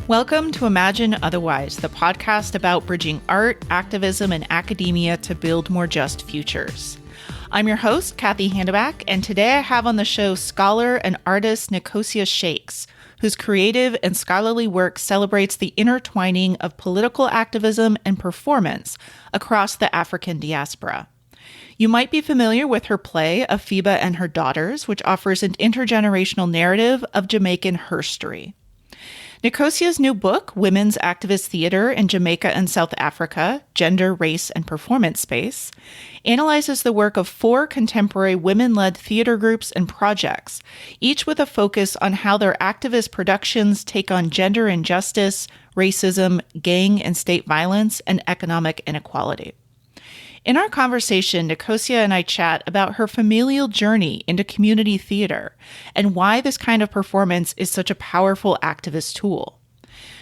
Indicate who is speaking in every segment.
Speaker 1: Welcome to Imagine Otherwise, the podcast about bridging art, activism, and academia to build more just futures. I'm your host, Cathy Hannabach, and today I have on the show scholar and artist Nicosia Shakes, whose creative and scholarly work celebrates the intertwining of political activism and performance across the African diaspora. You might be familiar with her play, Afiba and Her Daughters, which offers an intergenerational narrative of Jamaican herstory. Nicosia's new book, Women's Activist Theatre in Jamaica and South Africa, Gender, Race, and Performance Space, analyzes the work of 4 contemporary women-led theater groups and projects, each with a focus on how their activist productions take on gender injustice, racism, gang and state violence, and economic inequality. In our conversation, Nicosia and I chat about her familial journey into community theater and why this kind of performance is such a powerful activist tool.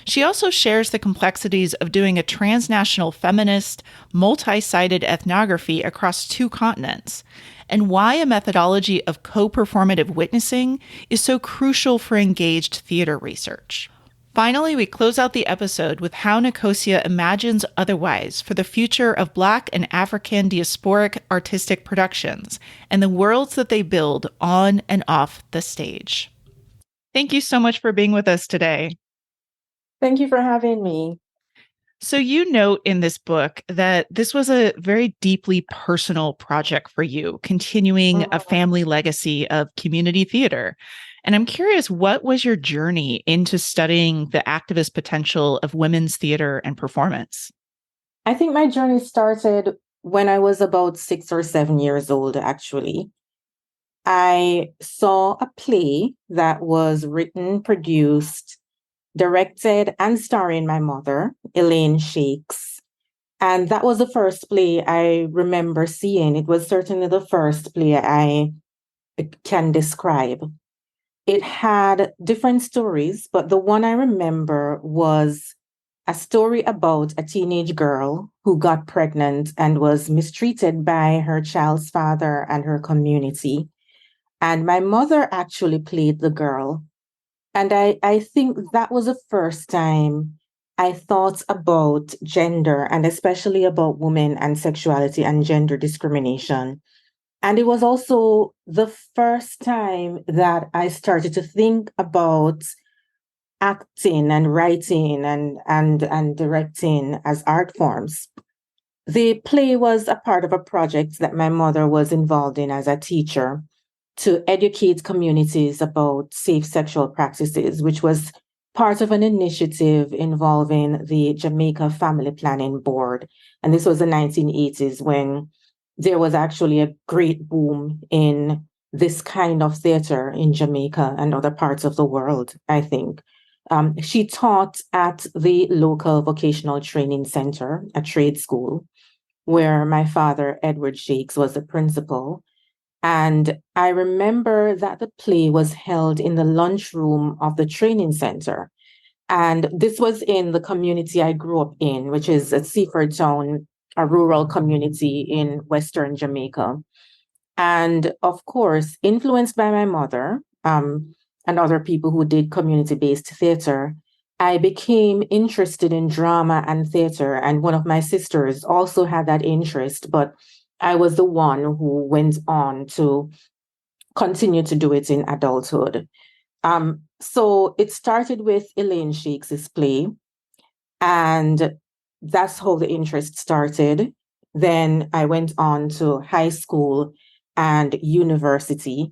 Speaker 1: She also shares the complexities of doing a transnational feminist, multi-sided ethnography across 2 continents, and why a methodology of co-performative witnessing is so crucial for engaged theater research. Finally, we close out the episode with how Nicosia imagines otherwise for the future of Black and African diasporic artistic productions and the worlds that they build on and off the stage. Thank you so much for being with us today.
Speaker 2: Thank you for having me.
Speaker 1: So you note in this book that this was a very deeply personal project for you, continuing a family legacy of community theater. And I'm curious, what was your journey into studying the activist potential of women's theater and performance?
Speaker 2: I think my journey started when I was about 6 or 7 years old, actually. I saw a play that was written, produced, directed, and starring my mother, Elaine Shakes. And that was the first play I remember seeing. It was certainly the first play I can describe. It had different stories, but the one I remember was a story about a teenage girl who got pregnant and was mistreated by her child's father and her community. And my mother actually played the girl. And I think that was the first time I thought about gender, and especially about women and sexuality and gender discrimination. And it was also the first time that I started to think about acting and writing and directing as art forms. The play was a part of a project that my mother was involved in as a teacher to educate communities about safe sexual practices, which was part of an initiative involving the Jamaica Family Planning Board. And this was the 1980s when there was actually a great boom in this kind of theater in Jamaica and other parts of the world, I think. She taught at the local vocational training center, a trade school, where my father, Edward Shakes, was the principal. And I remember that the play was held in the lunchroom of the training center. And this was in the community I grew up in, which is at Seaford Town, a rural community in Western Jamaica. And of course, influenced by my mother and other people who did community-based theater, I became interested in drama and theater. And one of my sisters also had that interest, but I was the one who went on to continue to do it in adulthood. So it started with Elaine Shakes' play, and that's how the interest started. Then I went on to high school and university.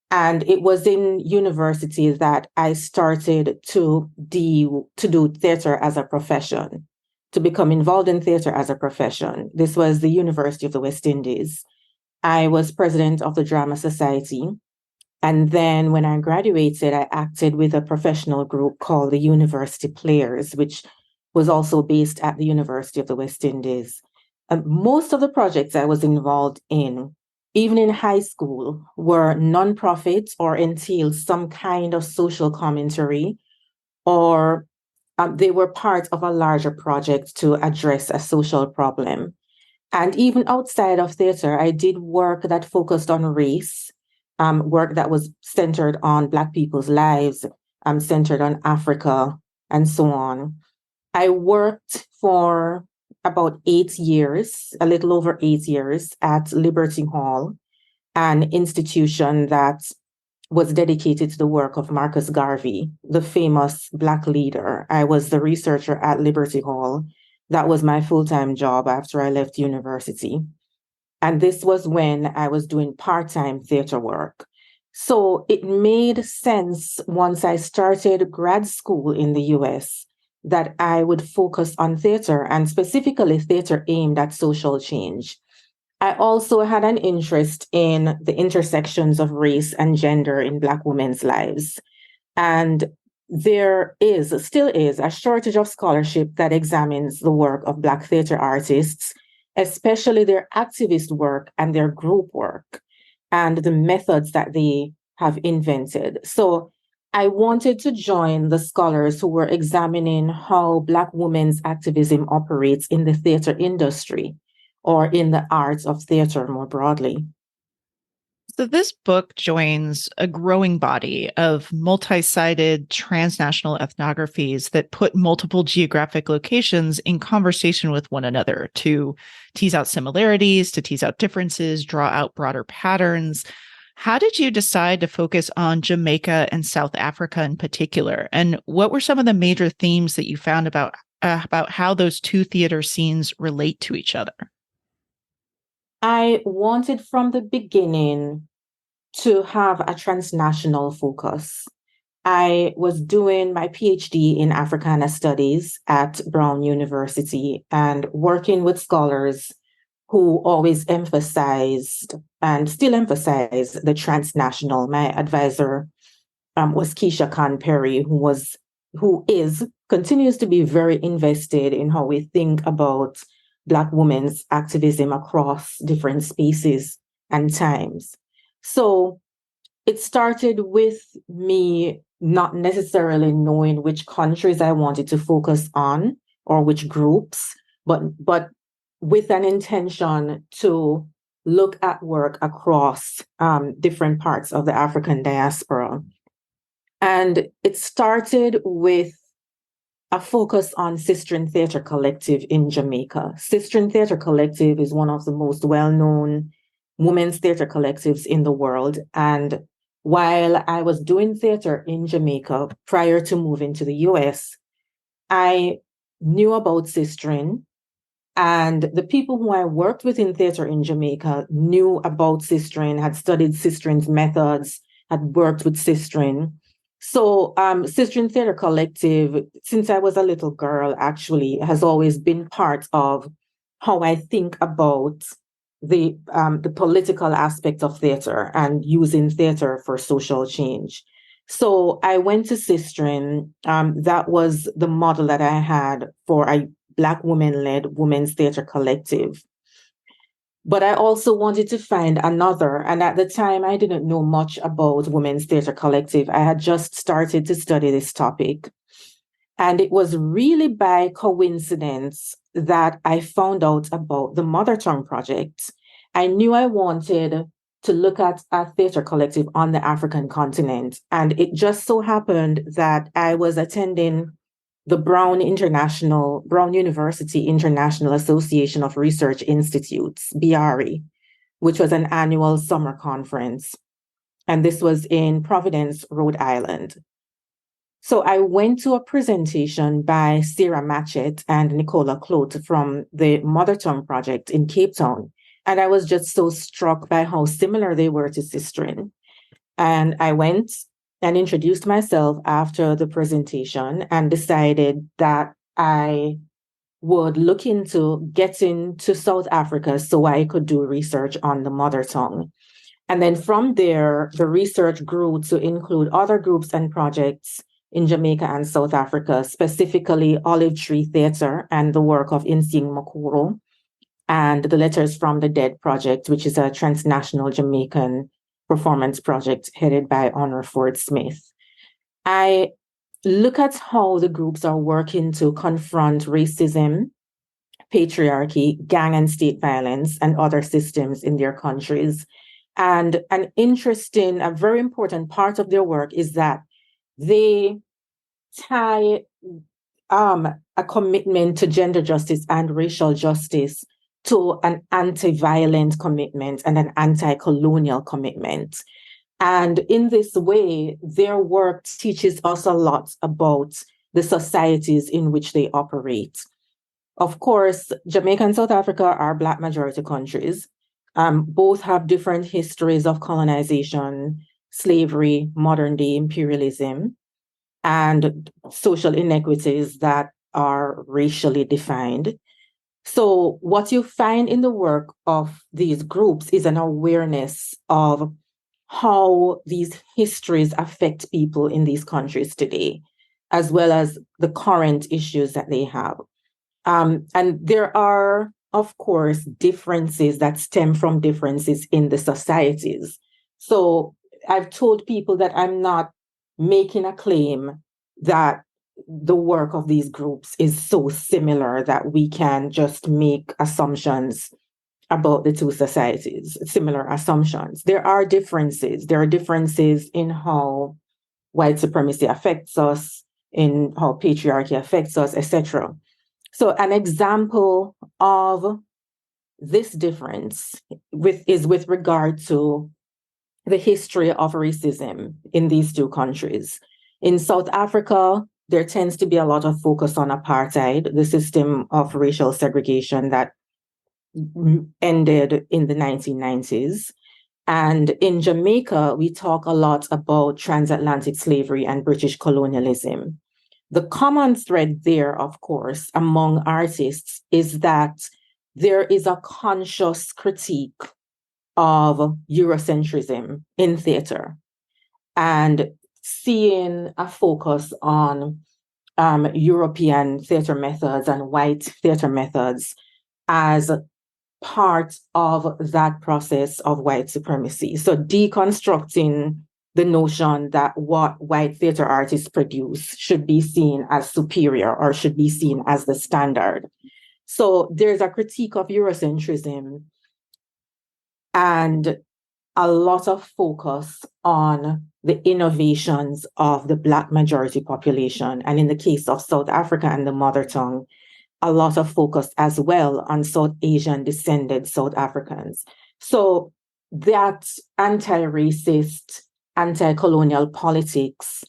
Speaker 2: And it was in university that I started to do theater as a profession, to become involved in theater as a profession. This was the University of the West Indies. I was president of the Drama Society. And then when I graduated, I acted with a professional group called the University Players, which was also based at the University of the West Indies. Most of the projects I was involved in, even in high school, were nonprofits or entailed some kind of social commentary, or they were part of a larger project to address a social problem. And even outside of theater, I did work that focused on race, work that was centered on Black people's lives, centered on Africa, and so on. I worked for about 8 years, a little over 8 years, at Liberty Hall, an institution that was dedicated to the work of Marcus Garvey, the famous Black leader. I was the researcher at Liberty Hall. That was my full-time job after I left university. And this was when I was doing part-time theater work. So it made sense once I started grad school in the US that I would focus on theater, and specifically theater aimed at social change. I also had an interest in the intersections of race and gender in Black women's lives. And there still is, a shortage of scholarship that examines the work of Black theater artists, especially their activist work and their group work and the methods that they have invented. So I wanted to join the scholars who were examining how Black women's activism operates in the theater industry or in the arts of theater more broadly.
Speaker 1: So this book joins a growing body of multi-sided transnational ethnographies that put multiple geographic locations in conversation with one another to tease out similarities, to tease out differences, draw out broader patterns. How did you decide to focus on Jamaica and South Africa in particular? And what were some of the major themes that you found about how those two theater scenes relate to each other?
Speaker 2: I wanted from the beginning to have a transnational focus. I was doing my PhD in Africana Studies at Brown University and working with scholars who always emphasized and still emphasize the transnational. My advisor was Keisha Khan Perry, continues to be very invested in how we think about Black women's activism across different spaces and times. So it started with me not necessarily knowing which countries I wanted to focus on or which groups, but with an intention to look at work across different parts of the African diaspora. And it started with a focus on Sistren Theatre Collective in Jamaica. Sistren Theatre Collective is one of the most well-known women's theatre collectives in the world. And while I was doing theatre in Jamaica prior to moving to the US, I knew about Sistren, and the people who I worked with in theatre in Jamaica knew about Sistren, had studied Sistren's methods, had worked with Sistren. So Sistren Theatre Collective, since I was a little girl, actually, has always been part of how I think about the political aspect of theatre and using theatre for social change. So I went to Sistren. That was the model that I had for a Black women-led women's theatre collective. But I also wanted to find another. And at the time, I didn't know much about women's theatre collective. I had just started to study this topic. And it was really by coincidence that I found out about the Mother Tongue Project. I knew I wanted to look at a theatre collective on the African continent. And it just so happened that I was attending the Brown University International Association of Research Institutes, BRE, which was an annual summer conference. And this was in Providence, Rhode Island. So I went to a presentation by Sarah Matchett and Nicola Clote from the Mother Tongue Project in Cape Town. And I was just so struck by how similar they were to Sistren. And I went and introduced myself after the presentation and decided that I would look into getting to South Africa so I could do research on the mother tongue. And then from there, the research grew to include other groups and projects in Jamaica and South Africa, specifically Olive Tree Theatre and the work of Insing Makuro, and the Letters from the Dead project, which is a transnational Jamaican performance project headed by Honor Ford Smith. I look at how the groups are working to confront racism, patriarchy, gang and state violence, and other systems in their countries. And a very important part of their work is that they tie a commitment to gender justice and racial justice to an anti-violent commitment and an anti-colonial commitment. And in this way, their work teaches us a lot about the societies in which they operate. Of course, Jamaica and South Africa are Black majority countries. Both have different histories of colonization, slavery, modern day imperialism, and social inequities that are racially defined. So, what you find in the work of these groups is an awareness of how these histories affect people in these countries today, as well as the current issues that they have. And there are, of course, differences that stem from differences in the societies. So I've told people that I'm not making a claim that the work of these groups is so similar that we can just make assumptions about the two societies, similar assumptions. There are differences. There are differences in how white supremacy affects us, in how patriarchy affects us, etc. So an example of this difference is with regard to the history of racism in these two countries. In South Africa, there tends to be a lot of focus on apartheid, the system of racial segregation that ended in the 1990s. And in Jamaica, we talk a lot about transatlantic slavery and British colonialism. The common thread there, of course, among artists is that there is a conscious critique of Eurocentrism in theater and seeing a focus on European theater methods and white theater methods as part of that process of white supremacy. So deconstructing the notion that what white theater artists produce should be seen as superior or should be seen as the standard. So there's a critique of Eurocentrism and a lot of focus on the innovations of the Black majority population. And in the case of South Africa and the mother tongue, a lot of focus as well on South Asian descended South Africans. So that anti-racist, anti-colonial politics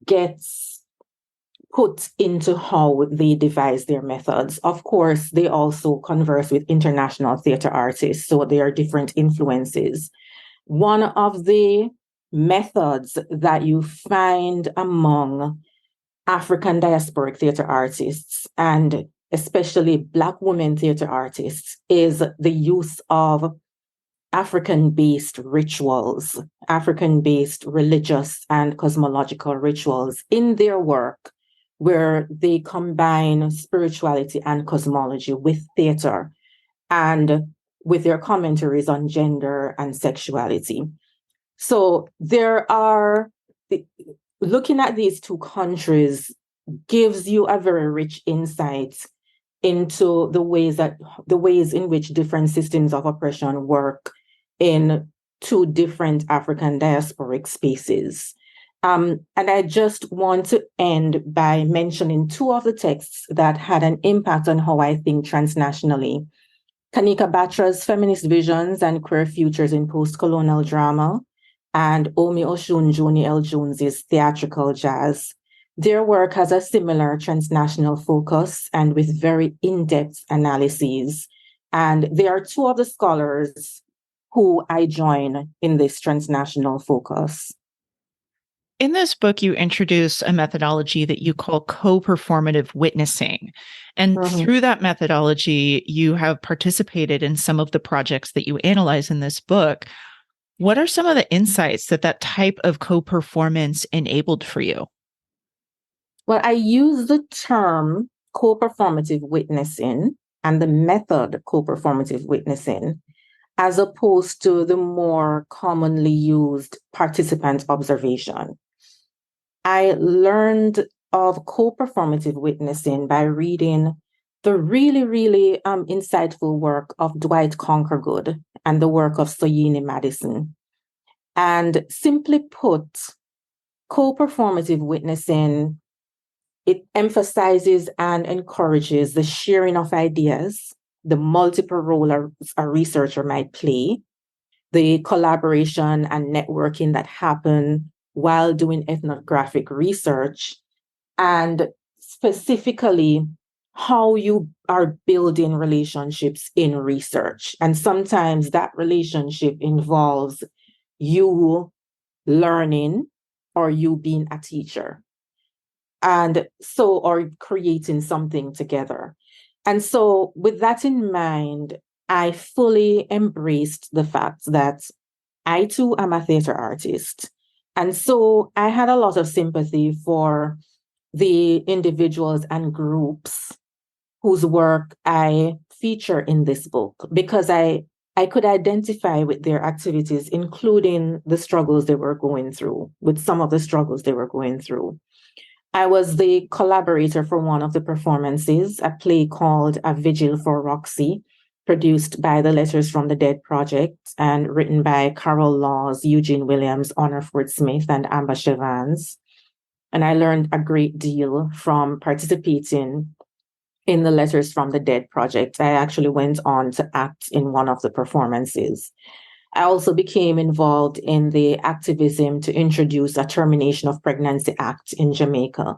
Speaker 2: gets put into how they devise their methods. Of course, they also converse with international theater artists, so there are different influences. One of the methods that you find among African diasporic theater artists, and especially Black women theater artists, is the use of African-based rituals, African-based religious and cosmological rituals in their work, where they combine spirituality and cosmology with theater and with their commentaries on gender and sexuality. So looking at these two countries gives you a very rich insight into the ways in which different systems of oppression work in two different African diasporic spaces. And I just want to end by mentioning two of the texts that had an impact on how I think transnationally. Kanika Batra's Feminist Visions and Queer Futures in Post-Colonial Drama, and Omi Oshun Joni L. Jones's Theatrical Jazz. Their work has a similar transnational focus and with very in-depth analyses. And they are two of the scholars who I join in this transnational focus.
Speaker 1: In this book, you introduce a methodology that you call co-performative witnessing. And through that methodology, you have participated in some of the projects that you analyze in this book. What are some of the insights that type of co-performance enabled for you?
Speaker 2: Well, I use the term co-performative witnessing and the method co-performative witnessing as opposed to the more commonly used participant observation. I learned of co-performative witnessing by reading the really, really insightful work of Dwight Conquergood and the work of Soyini Madison. And simply put, co-performative witnessing it emphasizes and encourages the sharing of ideas, the multiple role a researcher might play, the collaboration and networking that happen while doing ethnographic research, and specifically how you are building relationships in research. And sometimes that relationship involves you learning or you being a teacher. And so, or creating something together. And so, with that in mind, I fully embraced the fact that I too am a theater artist. And so, I had a lot of sympathy for the individuals and groups whose work I feature in this book because I could identify with their activities, including the struggles they were going through, with some of the struggles they were going through. I was the collaborator for one of the performances, a play called A Vigil for Roxy, produced by the Letters from the Dead Project and written by Carol Laws, Eugene Williams, Honor Ford Smith, and Amber Chevans. And I learned a great deal from participating in the Letters from the Dead project. I actually went on to act in one of the performances. I also became involved in the activism to introduce a termination of pregnancy act in Jamaica.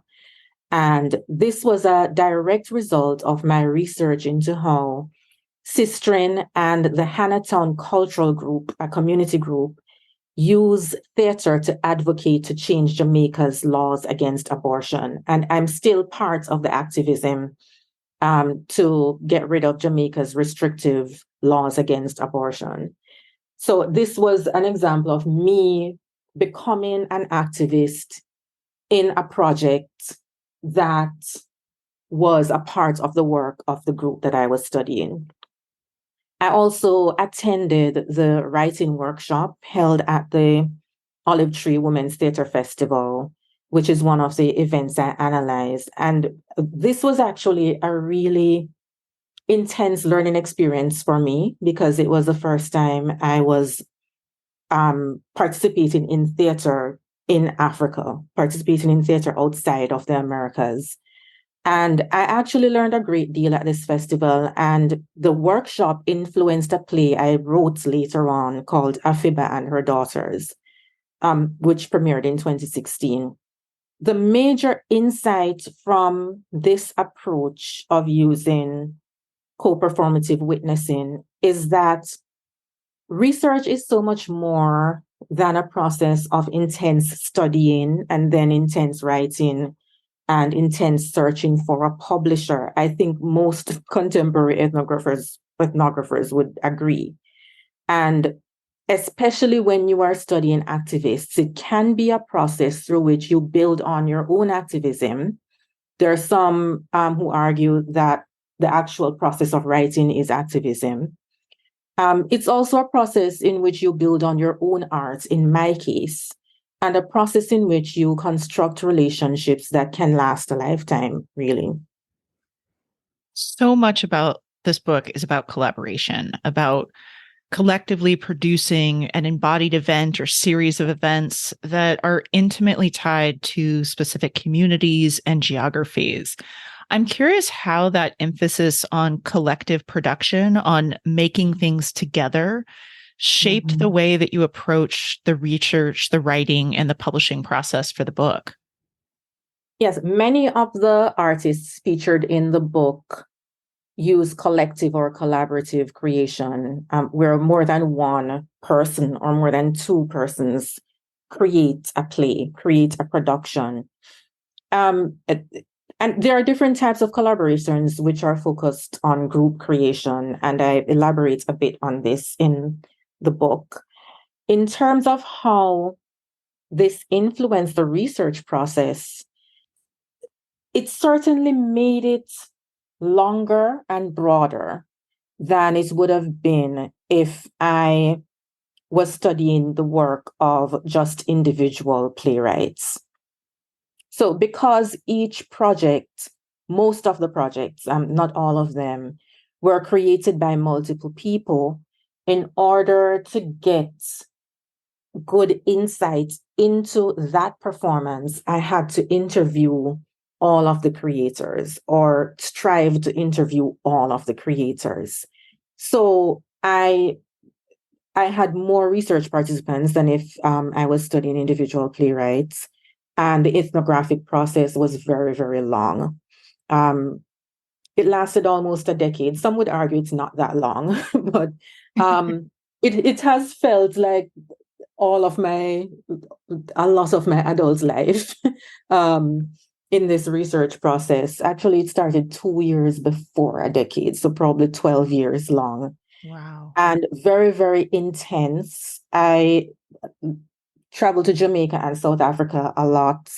Speaker 2: And this was a direct result of my research into how Sistren and the Hannatown Cultural Group, a community group, use theater to advocate to change Jamaica's laws against abortion. And I'm still part of the activism to get rid of Jamaica's restrictive laws against abortion. So this was an example of me becoming an activist in a project that was a part of the work of the group that I was studying. I also attended the writing workshop held at the Olive Tree Women's Theatre Festival, which is one of the events I analyzed. And this was actually a really intense learning experience for me because it was the first time I was participating in theater in Africa, participating in theater outside of the Americas. And I actually learned a great deal at this festival. And the workshop influenced a play I wrote later on called Afiba and Her Daughters, which premiered in 2016. The major insight from this approach of using co-performative witnessing is that research is so much more than a process of intense studying and then intense writing and intense searching for a publisher. I think most contemporary ethnographers would agree. And especially when you are studying activists, it can be a process through which you build on your own activism. There are some who argue that the actual process of writing is activism. It's also a process in which you build on your own art, in my case, and a process in which you construct relationships that can last a lifetime, really.
Speaker 1: So much about this book is about collaboration, about collectively producing an embodied event or series of events that are intimately tied to specific communities and geographies. I'm curious how that emphasis on collective production, on making things together, shaped the way that you approach the research, the writing, and the publishing process for the book.
Speaker 2: Yes, many of the artists featured in the book use collective or collaborative creation, where more than one person or more than two persons create a play, create a production. And there are different types of collaborations which are focused on group creation, and I elaborate a bit on this in the book. In terms of how this influenced the research process, it certainly made it longer and broader than it would have been if I was studying the work of just individual playwrights. So because each project, most of the projects, not all of them, were created by multiple people, in order to get good insight into that performance, I had to interview all of the creators or strive to interview all of the creators. So I had more research participants than if I was studying individual playwrights, and the ethnographic process was very, very long. It lasted almost a decade. Some would argue it's not that long, but it has felt like a lot of my adult life in this research process. Actually, it started 2 years before a decade, so probably 12 years long.
Speaker 1: Wow.
Speaker 2: And very, very intense. I traveled to Jamaica and South Africa a lot,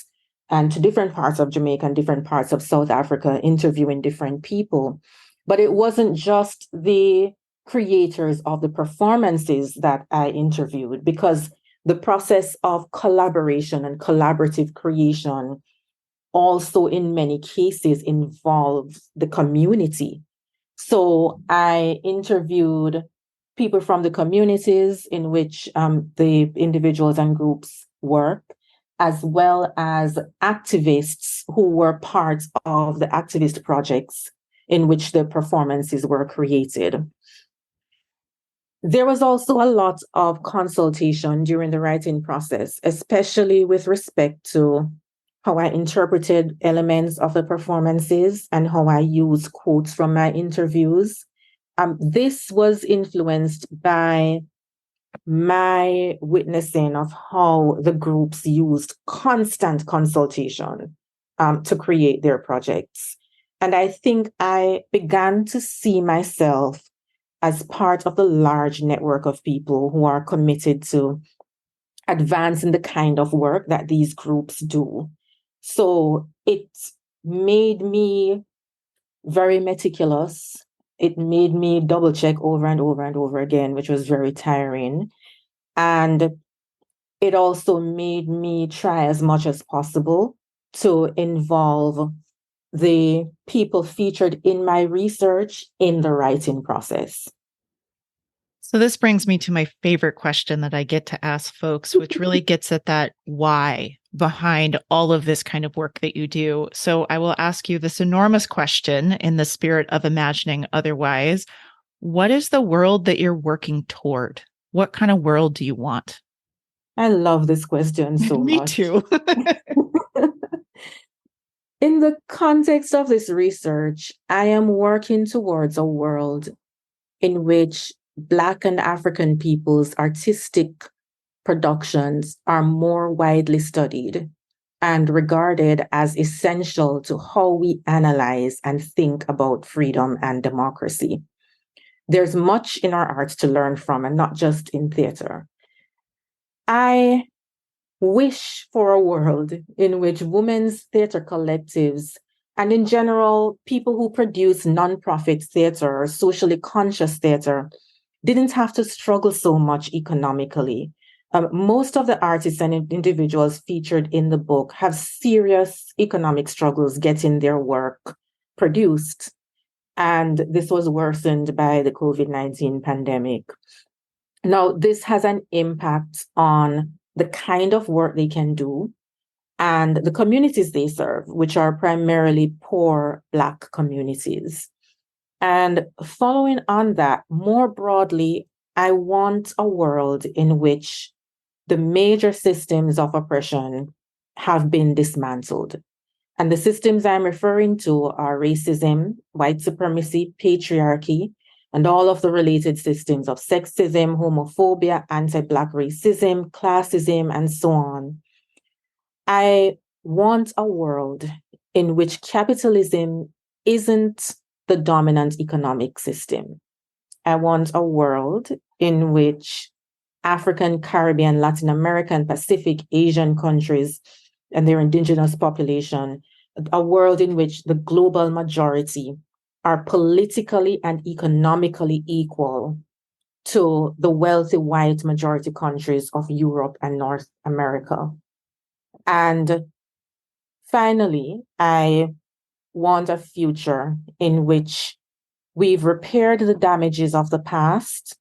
Speaker 2: and to different parts of Jamaica and different parts of South Africa, interviewing different people. But it wasn't just the creators of the performances that I interviewed, because the process of collaboration and collaborative creation also in many cases involves the community. So I interviewed people from the communities in which the individuals and groups work, as well as activists who were part of the activist projects in which the performances were created. There was also a lot of consultation during the writing process, especially with respect to how I interpreted elements of the performances and how I used quotes from my interviews. This was influenced by my witnessing of how the groups used constant consultation to create their projects. And I think I began to see myself as part of the large network of people who are committed to advancing the kind of work that these groups do. So it made me very meticulous. It made me double check over and over and over again, which was very tiring. And it also made me try as much as possible to involve the people featured in my research in the writing process.
Speaker 1: So this brings me to my favorite question that I get to ask folks, which really gets at that why behind all of this kind of work that you do. So I will ask you this enormous question in the spirit of imagining otherwise. What is the world that you're working toward? What kind of world do you want?
Speaker 2: I love this question so
Speaker 1: Me
Speaker 2: much.
Speaker 1: too.
Speaker 2: In the context of this research, I am working towards a world in which Black and African people's artistic productions are more widely studied and regarded as essential to how we analyze and think about freedom and democracy. There's much in our art to learn from, and not just in theater. I wish for a world in which women's theater collectives and in general, people who produce nonprofit theater or socially conscious theater didn't have to struggle so much economically. Most of the artists and individuals featured in the book have serious economic struggles getting their work produced. And this was worsened by the COVID-19 pandemic. Now, this has an impact on the kind of work they can do and the communities they serve, which are primarily poor Black communities. And following on that, more broadly, I want a world in which the major systems of oppression have been dismantled. And the systems I'm referring to are racism, white supremacy, patriarchy, and all of the related systems of sexism, homophobia, anti-Black racism, classism, and so on. I want a world in which capitalism isn't the dominant economic system. I want a world in which African, Caribbean, Latin American, Pacific, Asian countries and their indigenous population, a world in which the global majority are politically and economically equal to the wealthy white majority countries of Europe and North America. And finally, I want a future in which we've repaired the damages of the past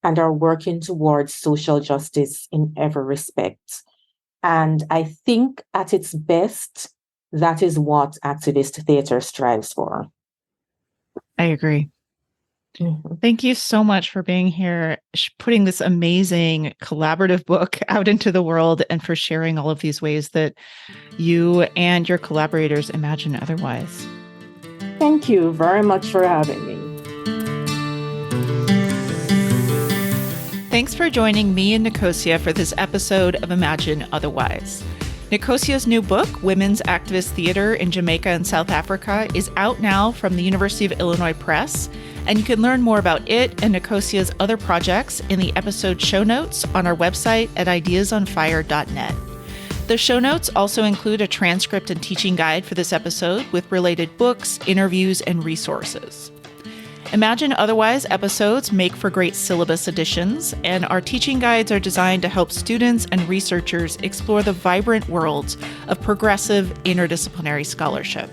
Speaker 2: and are working towards social justice in every respect. And I think at its best, that is what activist theater strives for.
Speaker 1: I agree. Thank you so much for being here, putting this amazing collaborative book out into the world, and for sharing all of these ways that you and your collaborators imagine otherwise.
Speaker 2: Thank you very much for having me.
Speaker 1: Thanks for joining me and Nicosia for this episode of Imagine Otherwise. Nicosia's new book, Women's Activist Theater in Jamaica and South Africa, is out now from the University of Illinois Press, and you can learn more about it and Nicosia's other projects in the episode show notes on our website at ideasonfire.net. The show notes also include a transcript and teaching guide for this episode with related books, interviews, and resources. Imagine Otherwise episodes make for great syllabus additions, and our teaching guides are designed to help students and researchers explore the vibrant worlds of progressive interdisciplinary scholarship.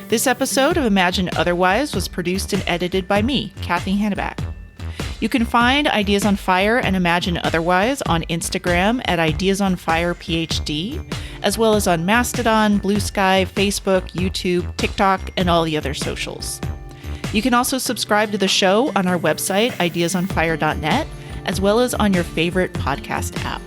Speaker 1: This episode of Imagine Otherwise was produced and edited by me, Cathy Hannabach. You can find Ideas on Fire and Imagine Otherwise on Instagram at Ideas on Fire PhD, as well as on Mastodon, Blue Sky, Facebook, YouTube, TikTok, and all the other socials. You can also subscribe to the show on our website, ideasonfire.net, as well as on your favorite podcast app.